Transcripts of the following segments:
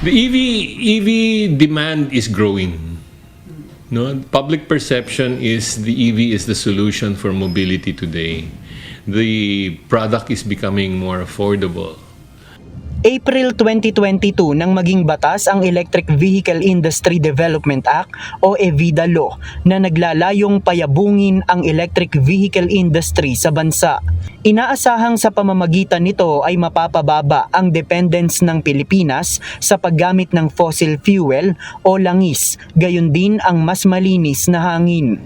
The EV demand is growing. No, public perception is the EV is the solution for mobility today. The product is becoming more affordable. April 2022 nang maging batas ang Electric Vehicle Industry Development Act o EVIDA Law na naglalayong payabungin ang electric vehicle industry sa bansa. Inaasahang sa pamamagitan nito ay mapapababa ang dependence ng Pilipinas sa paggamit ng fossil fuel o langis, gayon din ang mas malinis na hangin.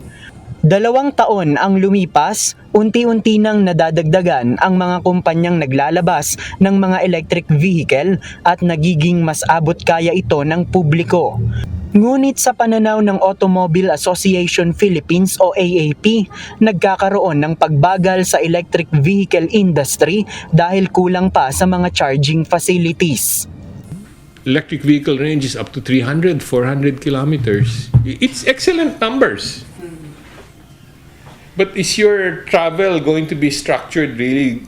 2 taon ang lumipas, unti-unti nang nadadagdagan ang mga kumpanyang naglalabas ng mga electric vehicle at nagiging mas abot kaya ito ng publiko. Ngunit sa pananaw ng Automobile Association Philippines o AAP, nagkakaroon ng pagbagal sa electric vehicle industry dahil kulang pa sa mga charging facilities. Electric vehicle range is up to 300, 400 kilometers. It's excellent numbers. But is your travel going to be structured really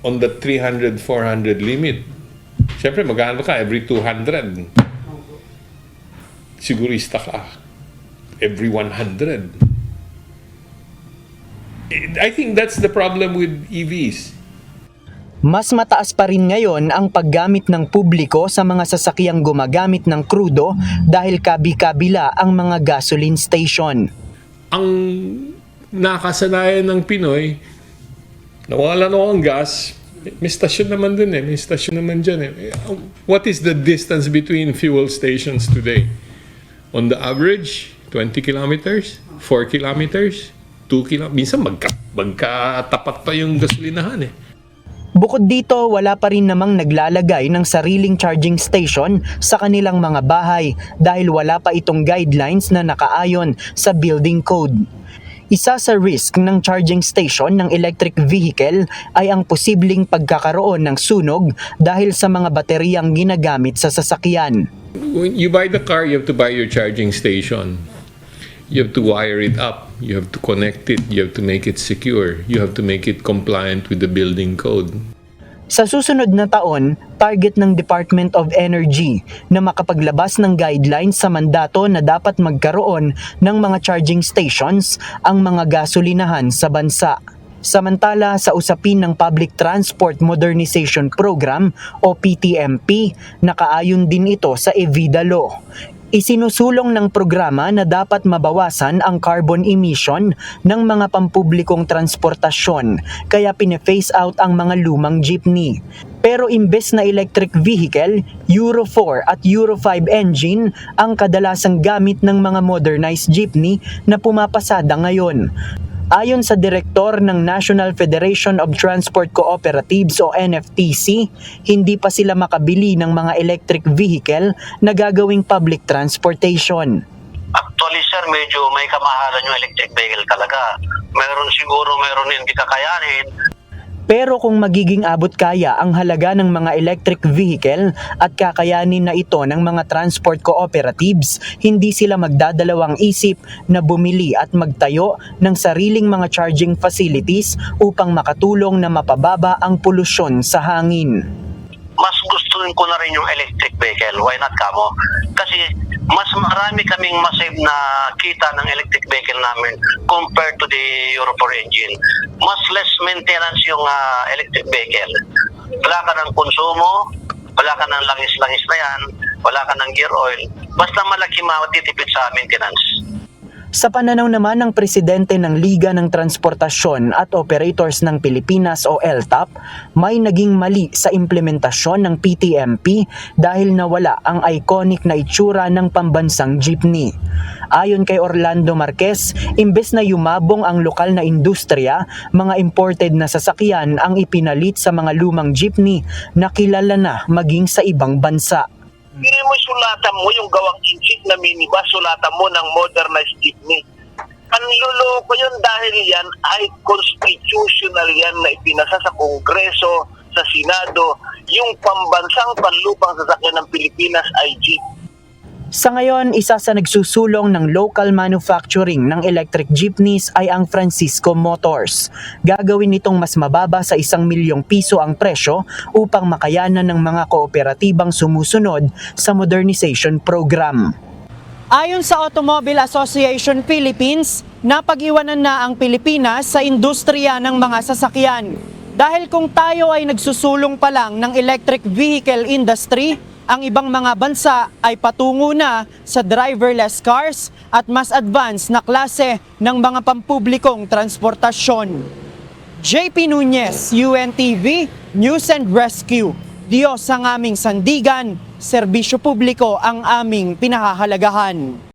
on the 300, 400 limit? Siyempre, magkano ka? Every 200. Sigurista ka. Every 100. I think that's the problem with EVs. Mas mataas pa rin ngayon ang paggamit ng publiko sa mga sasakyang gumagamit ng krudo dahil kabi-kabila ang mga gasoline station. Ang nakasanayan ng Pinoy, nawala na ang gas, may stasyon naman dun may stasyon naman dyan What is the distance between fuel stations today? On the average, 20 kilometers, 4 kilometers, 2 kilometers, minsan magkatapat pa yung gasolinahan Bukod dito, wala pa rin namang naglalagay ng sariling charging station sa kanilang mga bahay dahil wala pa itong guidelines na nakaayon sa building code. Isa sa risk ng charging station ng electric vehicle ay ang posibleng pagkakaroon ng sunog dahil sa mga bateriyang ginagamit sa sasakyan. When you buy the car, you have to buy your charging station. You have to wire it up. You have to connect it. You have to make it secure. You have to make it compliant with the building code. Sa susunod na taon, target ng Department of Energy na makapaglabas ng guidelines sa mandato na dapat magkaroon ng mga charging stations ang mga gasolinahan sa bansa. Samantala, sa usapin ng Public Transport Modernization Program o PTMP, nakaayon din ito sa EVIDA Law. Isinusulong ng programa na dapat mabawasan ang carbon emission ng mga pampublikong transportasyon, kaya pine-phase out ang mga lumang jeepney. Pero imbes na electric vehicle, Euro 4 at Euro 5 engine ang kadalasang gamit ng mga modernized jeepney na pumapasada ngayon. Ayon sa direktor ng National Federation of Transport Cooperatives o NFTC, hindi pa sila makabili ng mga electric vehicle na gagawing public transportation. Actually sir, medyo may kamahalan yung electric vehicle talaga. Meron hindi kakayanin. Pero kung magiging abot kaya ang halaga ng mga electric vehicle at kakayanin na ito ng mga transport cooperatives, hindi sila magdadalawang isip na bumili at magtayo ng sariling mga charging facilities upang makatulong na mapababa ang polusyon sa hangin. Mas gustuin ko na rin yung electric vehicle. Why not, kamo? Kasi mas marami kaming masave na kita ng electric vehicle namin compared to the Euro 4 engine. Mas less maintenance yung electric vehicle. Wala ka ng konsumo, wala ka ng langis-langis na yan, wala ka ng gear oil. Basta malaki matitipid sa maintenance. Sa pananaw naman ng presidente ng Liga ng Transportasyon at Operators ng Pilipinas o LTAP, may naging mali sa implementasyon ng PTMP dahil nawala ang iconic na itsura ng pambansang jeepney. Ayon kay Orlando Marquez, imbes na yumabong ang lokal na industriya, mga imported na sasakyan ang ipinalit sa mga lumang jeepney na kilala na maging sa ibang bansa. Hindi mo sulatan mo yung gawang inchik na minibus, sulatan mo ng modernized jeepney. Panluloko yun dahil yan ay constitutional yan na ipinasa sa Kongreso, sa Senado, yung pambansang panlupang sasakyan ng Pilipinas ay jeep. Sa ngayon, isa sa nagsusulong ng local manufacturing ng electric jeepneys ay ang Francisco Motors. Gagawin nitong mas mababa sa 1 milyong piso ang presyo upang makayanan ng mga kooperatibang sumusunod sa modernization program. Ayon sa Automobile Association Philippines, napag-iwanan na ang Pilipinas sa industriya ng mga sasakyan. Dahil kung tayo ay nagsusulong pa lang ng electric vehicle industry, ang ibang mga bansa ay patungo na sa driverless cars at mas advanced na klase ng mga pampublikong transportasyon. JP Nunez, UNTV, News and Rescue. Diyos ang aming sandigan, serbisyo publiko ang aming pinahahalagahan.